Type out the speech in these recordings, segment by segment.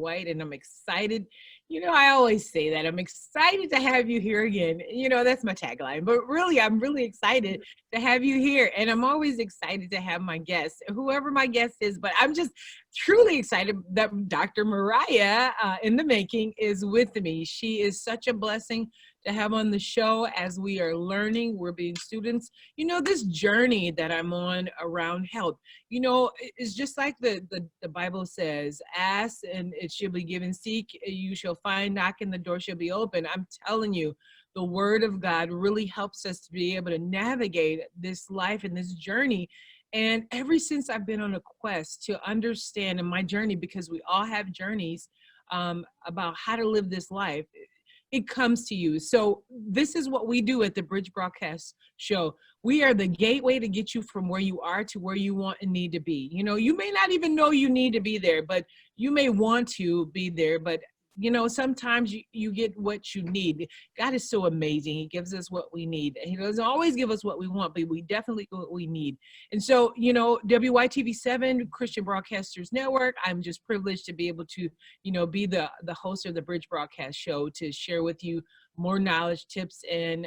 White, and I'm excited. I always say that. I'm excited to have you here again. That's my tagline. But really, I'm really excited to have you here. And I'm always excited to have my guests, whoever my guest is. But I'm just truly excited that Dr. Mariah in the making is with me. She is such a blessing to have on the show as we are learning. We're being students. This journey that I'm on around health, it's just like the Bible says, ask and it shall be given, seek, you shall find, knock and the door shall be open. I'm telling you, the word of God really helps us to be able to navigate this life and this journey. And ever since I've been on a quest to understand in my journey, because we all have journeys about how to live this life, it comes to you. So this is what we do at the Bridge Broadcast Show. We are the gateway to get you from where you are to where you want and need to be. You may not even know you need to be there, but you may want to be there. But sometimes you get what you need. God is so amazing. He gives us what we need. He doesn't always give us what we want, but we definitely get what we need. And so, WYTV7, Christian Broadcasters Network, I'm just privileged to be able to, be the host of the Bridge Broadcast Show to share with you more knowledge, tips, and,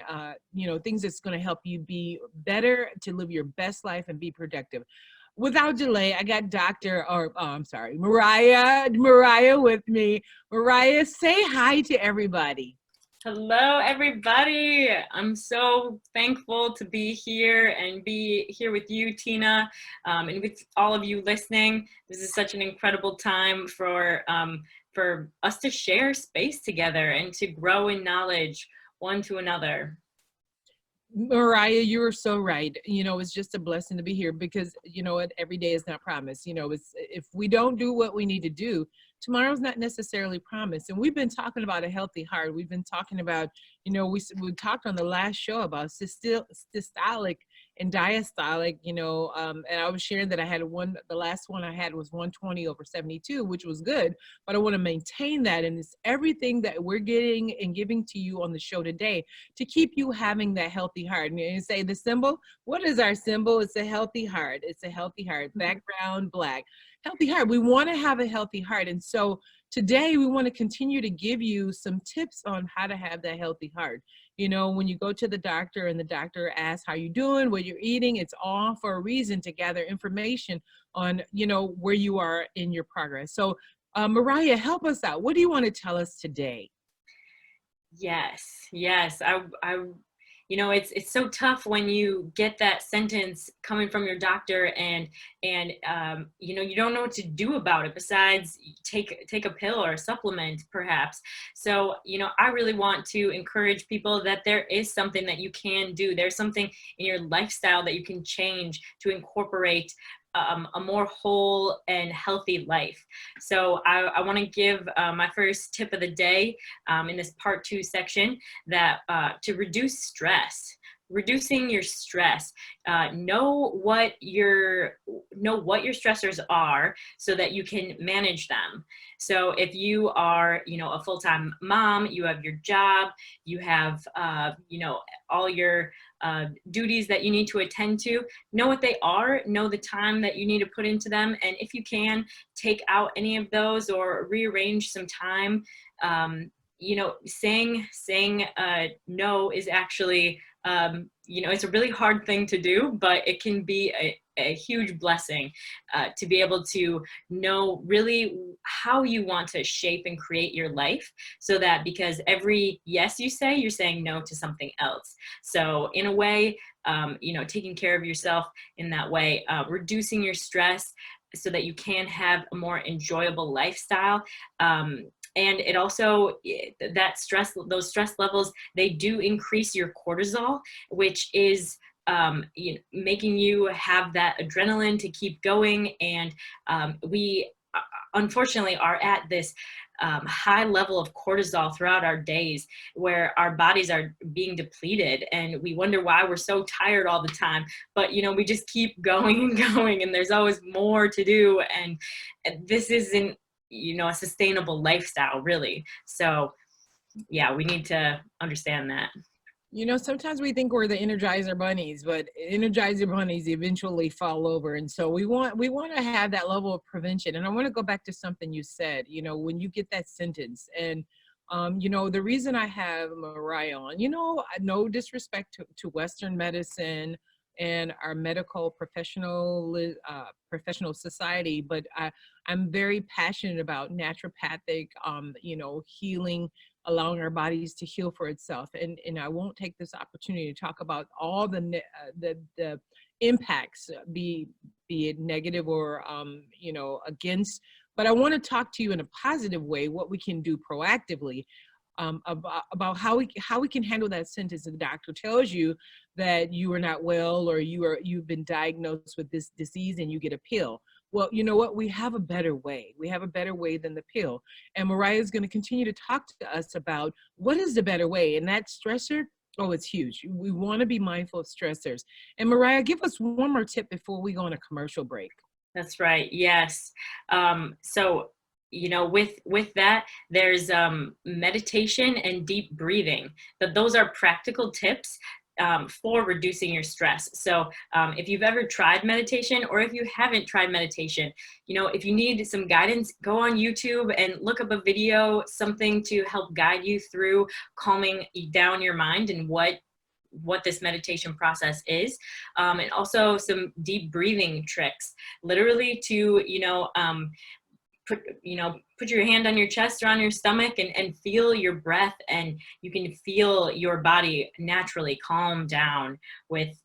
things that's going to help you be better, to live your best life and be productive. Without delay, I got Mariah with me. Mariah, say hi to everybody. Hello, everybody. I'm so thankful to be here and be here with you, Tina, and with all of you listening. This is such an incredible time for us to share space together and to grow in knowledge one to another. Mariah, you are so right. It's just a blessing to be here because, every day is not promised. If we don't do what we need to do, tomorrow's not necessarily promised. And we've been talking about a healthy heart. We've been talking about, we talked on the last show about systolic and diastolic, and I was sharing that the last one I had was 120/72, which was good, but I want to maintain that. And it's everything that we're getting and giving to you on the show today to keep you having that healthy heart. And you say the symbol, what is our symbol? It's a healthy heart. It's a healthy heart, background black. Healthy heart. We want to have a healthy heart. And so today we want to continue to give you some tips on how to have that healthy heart. When you go to the doctor and the doctor asks how you're doing, what you're eating, it's all for a reason, to gather information on, where you are in your progress. So Mariah, help us out. What do you want to tell us today? Yes. It's so tough when you get that sentence coming from your doctor and you don't know what to do about it besides take a pill or a supplement perhaps. So, I really want to encourage people that there is something that you can do. There's something in your lifestyle that you can change to incorporate a more whole and healthy life. So I want to give my first tip of the day in this part 2 section, that to reduce stress. Reducing your stress. Know what your stressors are so that you can manage them. So if you are, a full-time mom, you have your job, you have, all your duties that you need to attend to, know what they are, know the time that you need to put into them. And if you can, take out any of those or rearrange some time. Saying no is actually, it's a really hard thing to do, but it can be a huge blessing to be able to know really how you want to shape and create your life, so that because every yes you say, you're saying no to something else. So in a way, taking care of yourself in that way, reducing your stress so that you can have a more enjoyable lifestyle. And it also, those stress levels, they do increase your cortisol, which is making you have that adrenaline to keep going. And we unfortunately are at this high level of cortisol throughout our days, where our bodies are being depleted and we wonder why we're so tired all the time. But we just keep going and going, and there's always more to do, and this isn't a sustainable lifestyle, really. So yeah, we need to understand that. You know, sometimes we think we're the Energizer bunnies, but Energizer bunnies eventually fall over. And so we want to have that level of prevention. And I want to go back to something you said, you know, when you get that sentence. And you know, the reason I have Mariah on, you know, no disrespect to Western medicine and our medical professional society, but I'm very passionate about naturopathic, you know, healing, allowing our bodies to heal for itself. And I won't take this opportunity to talk about all the impacts, be it negative or you know, against. But I want to talk to you in a positive way, what we can do proactively, about how we can handle that sentence. The doctor tells you that you are not well, or you've been diagnosed with this disease, and you get a pill. Well, you know what? We have a better way. We have a better way than the pill. And Mariah is going to continue to talk to us about what is the better way. And that stressor, oh, it's huge. We want to be mindful of stressors. And Mariah, give us one more tip before we go on a commercial break. That's right. Yes. So, you know, with that, there's meditation and deep breathing. But those are practical tips for reducing your stress. So, if you've ever tried meditation, or if you haven't tried meditation, you know, if you need some guidance, go on YouTube and look up a video, something to help guide you through calming down your mind and what this meditation process is, and also some deep breathing tricks, literally to, put your hand on your chest or on your stomach, and feel your breath, and you can feel your body naturally calm down with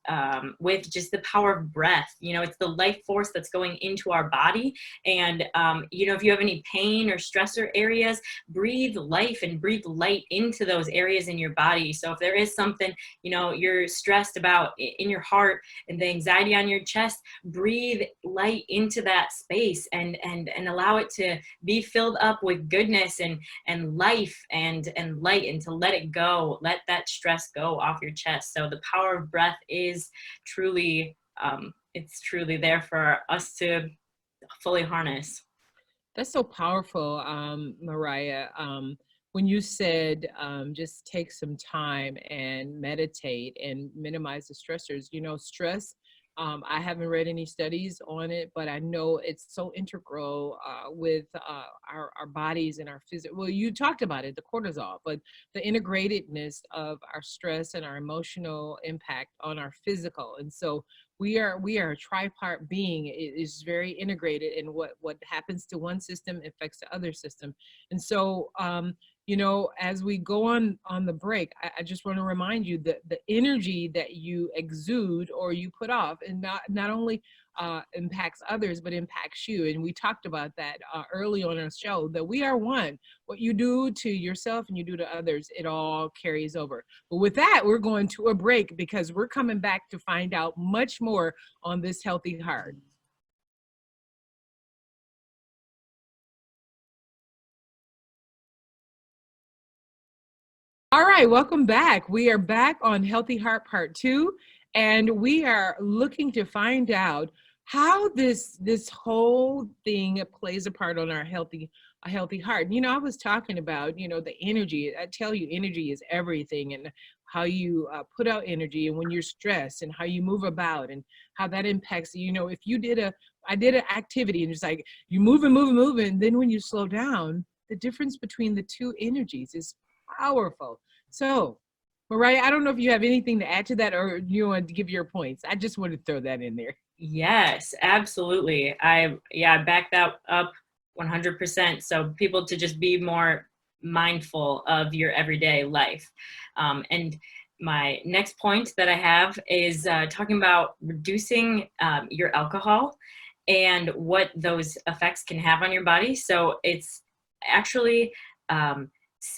just the power of breath. You know, it's the life force that's going into our body. And if you have any pain or stressor areas, breathe life and breathe light into those areas in your body. So if there is something, you know, you're stressed about in your heart and the anxiety on your chest, breathe light into that space, and allow it to be filled up with goodness and life and light, and to let it go, let that stress go off your chest. So the power of breath is truly, it's truly there for us to fully harness. That's so powerful, Mariah. When you said just take some time and meditate and minimize the stressors, you know, stress, I haven't read any studies on it, but I know it's so integral with our bodies and our physical. Well, you talked about it, the cortisol, but the integratedness of our stress and our emotional impact on our physical. And so we are a tripart being. It is very integrated, and what happens to one system affects the other system. And so you know, as we go on the break, I just want to remind you that the energy that you exude or you put off, and not only impacts others, but impacts you. And we talked about that early on our show, that we are one. What you do to yourself and you do to others, it all carries over. But with that, we're going to a break, because we're coming back to find out much more on this healthy heart. All right, welcome back. We are back on Healthy Heart Part 2, and we are looking to find out how this whole thing plays a part on our a healthy heart. You know, I was talking about, you know, the energy. I tell you, energy is everything, and how you put out energy, and when you're stressed, and how you move about, and how that impacts. You know, if you I did an activity, and it's like you move and move and move, and then when you slow down, the difference between the two energies is powerful. So, Mariah, I don't know if you have anything to add to that, or you want to give your points. I just wanted to throw that in there. Yes, absolutely. I back that up 100%. So people to just be more mindful of your everyday life. And my next point that I have is talking about reducing your alcohol and what those effects can have on your body. So it's actually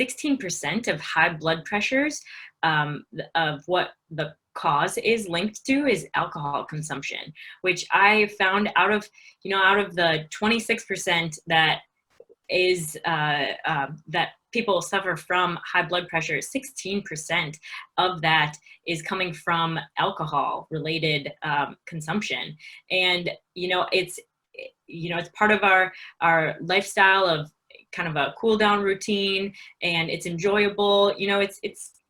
16% of high blood pressures, of what the cause is linked to, is alcohol consumption, which I found out of the 26% that is that people suffer from high blood pressure, 16% of that is coming from alcohol related consumption. And it's part of our lifestyle of kind of a cool down routine, and it's enjoyable.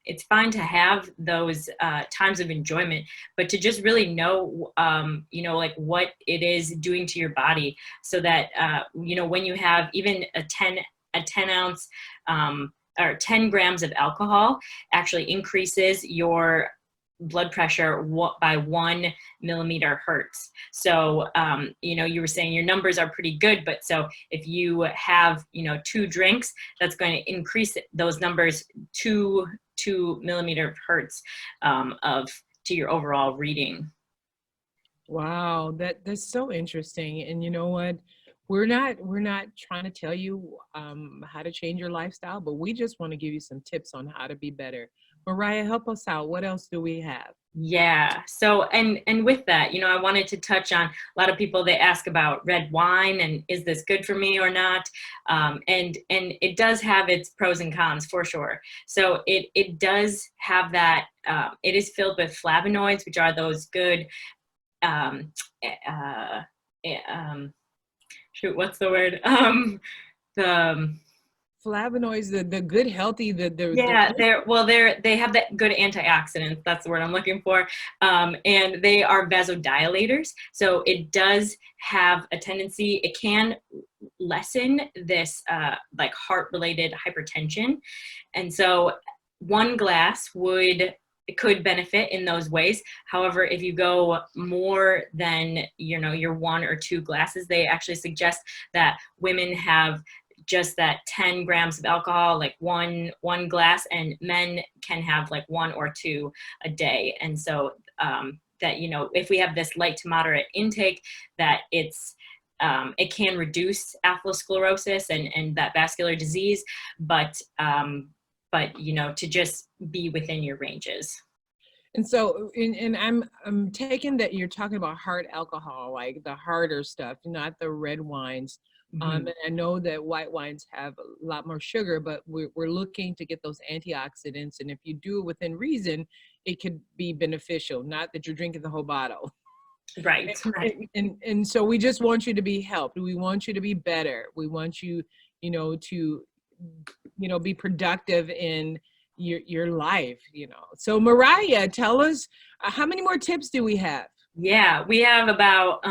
it's fine to have those times of enjoyment, but to just really know, like what it is doing to your body, so that when you have even a 10 ounce or 10 grams of alcohol, actually increases your blood pressure by 1 millimeter hertz. So, you were saying your numbers are pretty good, but so if you have, 2 drinks, that's going to increase those numbers to 2 millimeter hertz to your overall reading. Wow, that's so interesting. And you know what? We're not trying to tell you how to change your lifestyle, but we just want to give you some tips on how to be better. Mariah, help us out. What else do we have? Yeah. So, and with that, I wanted to touch on, a lot of people, they ask about red wine and is this good for me or not? And it does have its pros and cons for sure. So it does have that. It is filled with flavonoids, which are those good. Um, uh, Shoot, what's the word? The Flavonoids, the good, healthy, Yeah, they have that good antioxidants. That's the word I'm looking for. And they are vasodilators. So it does have a tendency, it can lessen this like heart-related hypertension. And so one glass could benefit in those ways. However, if you go more than, your 1 or 2 glasses, they actually suggest that women have just that 10 grams of alcohol, like one glass, and men can have like 1 or 2 a day. And so that, if we have this light to moderate intake, that it can reduce atherosclerosis and that vascular disease, but to just be within your ranges. And so, and I'm taking that you're talking about hard alcohol, like the harder stuff, not the red wines. Mm-hmm. And I know that white wines have a lot more sugar, but we're looking to get those antioxidants. And if you do it within reason, it could be beneficial. Not that you're drinking the whole bottle. Right. And so we just want you to be helped. We want you to be better. We want you, to, be productive in your life. So Mariah, tell us, how many more tips do we have? Yeah, we have about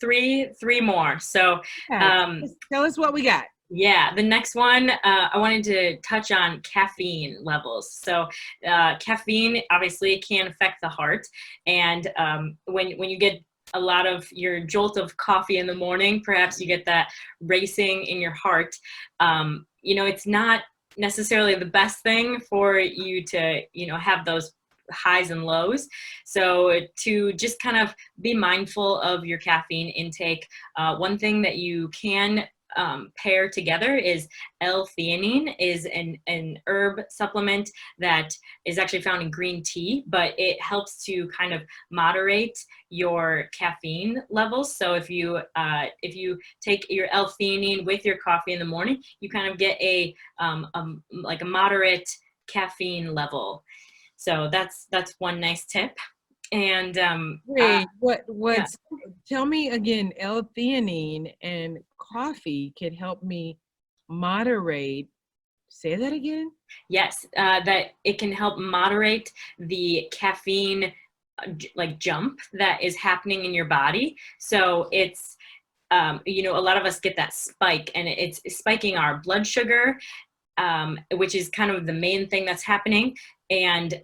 three more. So tell us what we got. Yeah, the next one, I wanted to touch on caffeine levels. So caffeine obviously can affect the heart, and when you get a lot of your jolt of coffee in the morning, perhaps you get that racing in your heart. It's not necessarily the best thing for you to have those highs and lows. So to just kind of be mindful of your caffeine intake, one thing that you can pair together is L-theanine, is an herb supplement that is actually found in green tea, but it helps to kind of moderate your caffeine levels. So if you take your L-theanine with your coffee in the morning, you kind of get like a moderate caffeine level. So that's one nice tip. And wait, what's tell me again, L-theanine and coffee can help me moderate. Say that again. Yes, that it can help moderate the caffeine like jump that is happening in your body. So it's a lot of us get that spike, and it's spiking our blood sugar, which is kind of the main thing that's happening. And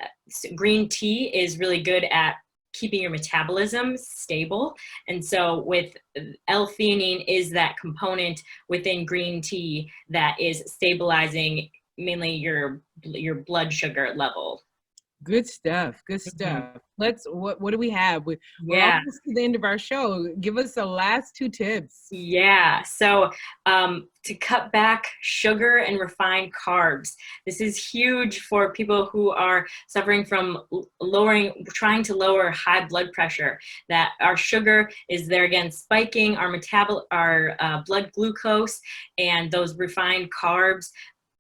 green tea is really good at keeping your metabolism stable. And so with L-theanine is that component within green tea that is stabilizing mainly your blood sugar level. Good stuff. Good stuff. What do we have? We're almost to the end of our show. Give us the last 2 tips. Yeah. So to cut back sugar and refined carbs. This is huge for people who are suffering from trying to lower high blood pressure. That our sugar is there again, spiking our blood glucose, and those refined carbs,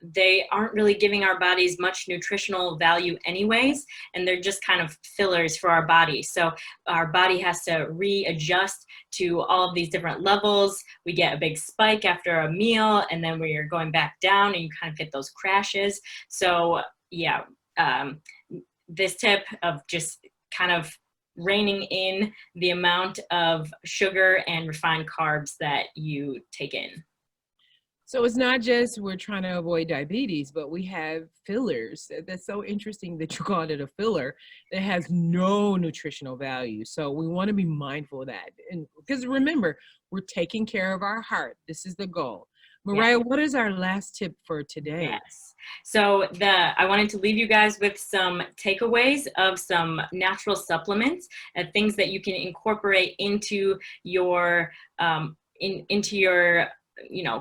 they aren't really giving our bodies much nutritional value anyways, and they're just kind of fillers for our body. So our body has to readjust to all of these different levels. We get a big spike after a meal, and then we're going back down, and you kind of get those crashes. So yeah, this tip of just kind of reining in the amount of sugar and refined carbs that you take in. So it's not just we're trying to avoid diabetes, but we have fillers. That's so interesting that you called it a filler that has no nutritional value. So we want to be mindful of that. And because remember, we're taking care of our heart. This is the goal. Mariah, what is our last tip for today? Yes. So I wanted to leave you guys with some takeaways of some natural supplements and things that you can incorporate into your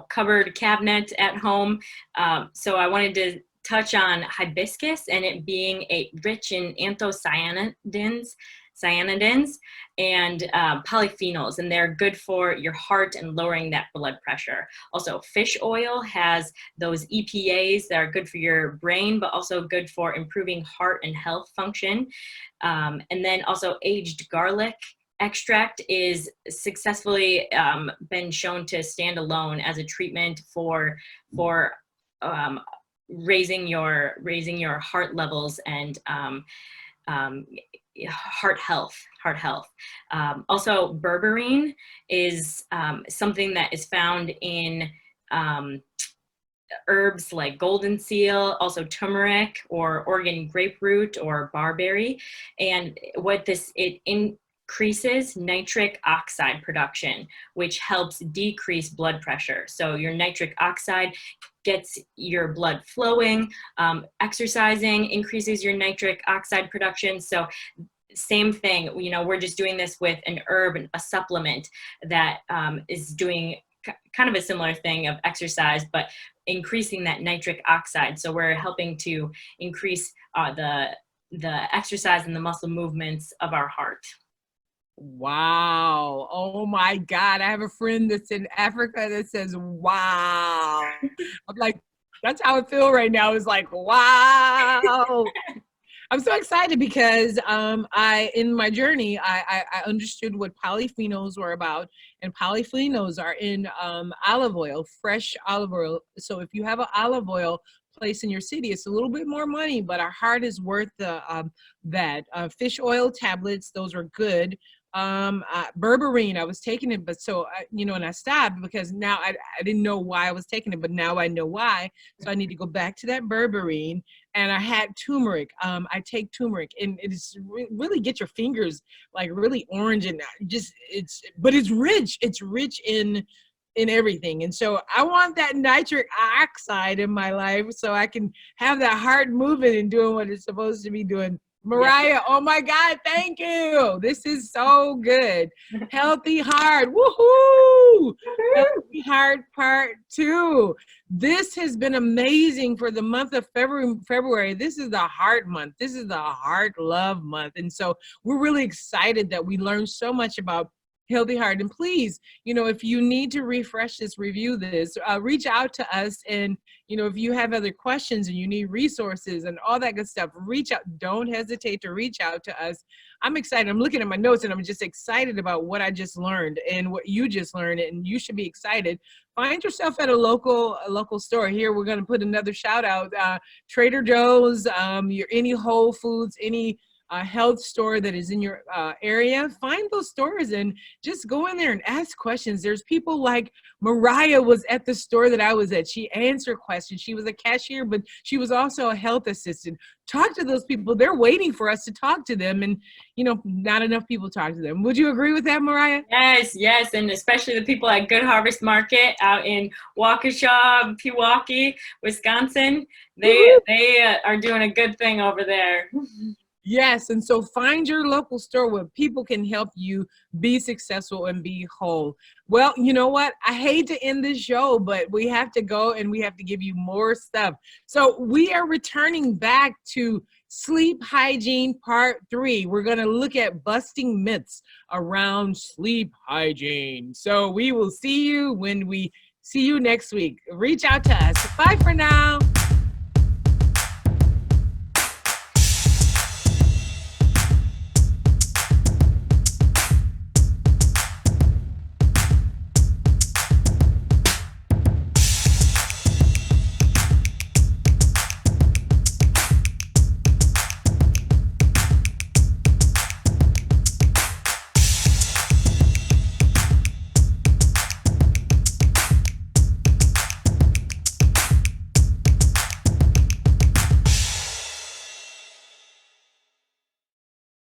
cupboard cabinet at home. So I wanted to touch on hibiscus and it being rich in anthocyanidins and polyphenols, and they're good for your heart and lowering that blood pressure. Also, fish oil has those EPAs that are good for your brain, but also good for improving heart and health function. And then also aged garlic extract is successfully been shown to stand alone as a treatment for raising your heart levels and heart health. Also, berberine is something that is found in herbs like golden seal, also turmeric or Oregon grapefruit or barberry. And what it increases nitric oxide production, which helps decrease blood pressure. So your nitric oxide gets your blood flowing. Exercising increases your nitric oxide production. So same thing, we're just doing this with an herb, a supplement that is doing kind of a similar thing of exercise, but increasing that nitric oxide. So we're helping to increase the exercise and the muscle movements of our heart. Wow. Oh my God. I have a friend that's in Africa that says, wow. I'm like, that's how I feel right now. It's like, wow. I'm so excited because in my journey, I understood what polyphenols were about, and polyphenols are in olive oil, fresh olive oil. So if you have an olive oil place in your city, it's a little bit more money, but our heart is worth that. Fish oil tablets, those are good. Berberine, I was taking it, but and I stopped because now I didn't know why I was taking it, but now I know why. So I need to go back to that berberine. And I had turmeric. I take turmeric, and it's really get your fingers like really orange, and but it's rich. It's rich in everything. And so I want that nitric oxide in my life so I can have that heart moving and doing what it's supposed to be doing. Mariah, oh my God, thank you. This is so good. Healthy Heart, woohoo! Healthy Heart Part 2. This has been amazing for the month of February. This is the heart month. This is the heart love month. And so we're really excited that we learned so much about Healthy Heart. And please, if you need to refresh this, review this, reach out to us. And, if you have other questions and you need resources and all that good stuff, reach out. Don't hesitate to reach out to us. I'm excited. I'm looking at my notes and I'm just excited about what I just learned and what you just learned. And you should be excited. Find yourself at a local store. Here, we're going to put another shout out. Trader Joe's, any Whole Foods, any health store that is in your area. Find those stores and just go in there and ask questions. There's people like Mariah was at the store that I was at. She answered questions. She was a cashier, but she was also a health assistant. Talk to those people. They're waiting for us to talk to them, and not enough people talk to them. Would you agree with that, Mariah? Yes, and especially the people at Good Harvest Market out in Waukesha, Pewaukee, Wisconsin. They are doing a good thing over there. Yes, and so find your local store where people can help you be successful and be whole. Well, you know what? I hate to end this show, but we have to go and we have to give you more stuff. So we are returning back to Sleep Hygiene Part 3. We're going to look at busting myths around sleep hygiene. So we will see you when we see you next week. Reach out to us. Bye for now.